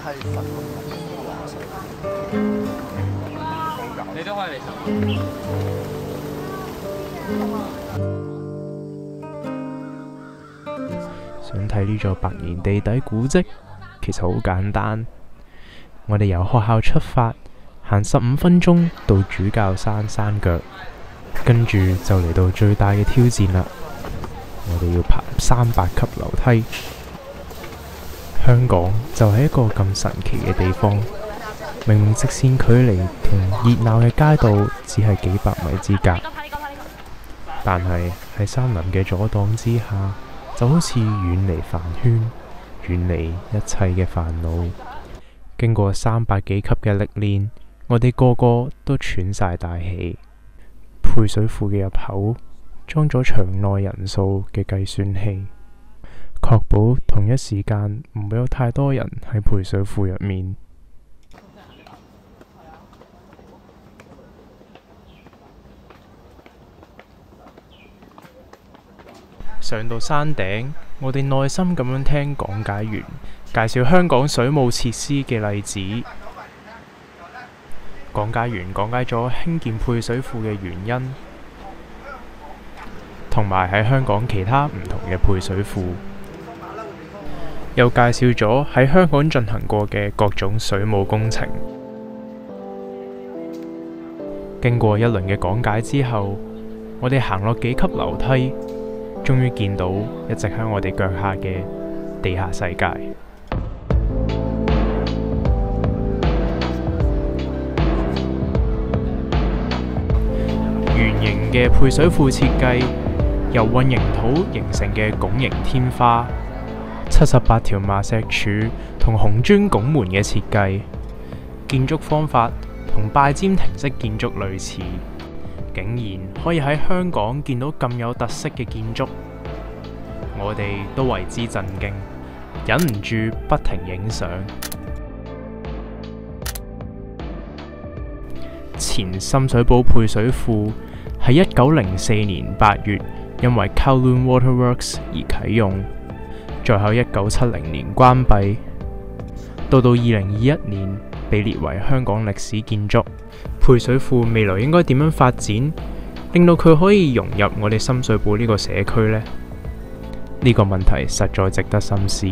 係佛你都可以嚟手。想睇呢座百年地底古蹟，其實好簡單。我哋由學校出發，行15分鐘到主教山山腳，跟住就嚟到最大嘅挑戰啦。我哋要爬300級樓梯。香港就係一個咁神奇嘅地方，明明直線距離同熱鬧嘅街道只係幾百米之隔，但係喺山林嘅阻擋之下，就好似遠離飯圈，遠離一切嘅煩惱。經過300幾級嘅歷練，我哋個個都喘晒大氣。配水庫嘅入口裝咗場內人數嘅計算器，確保同一時間唔會有太多人喺配水庫入面。上到山頂，我哋耐心咁樣聽講解員介紹香港水務設施嘅例子。講解員講解咗興建配水庫嘅原因，同埋喺香港其他唔同嘅配水庫，又介紹咗喺香港進行過嘅各種水務工程。經過一輪嘅講解之後，我哋行落幾級樓梯，終於見到一直喺我哋腳下嘅地下世界。圓形嘅配水庫設計，由混凝土形成嘅拱形天花，78條麻石柱同紅磚拱門嘅設計，建築方法同拜占庭式建築類似，竟然可以喺香港見到咁有特色嘅建築，我哋都為之震驚，忍唔住不停影相。前深水埗配水庫喺1904年8月因為 Kowloon Waterworks 而啟用，再後1970年關閉，到2021年被列為香港歷史建築。配水庫未來應該點樣發展，令到佢可以融入我哋深水埗呢個社區呢？呢個問題實在值得深思。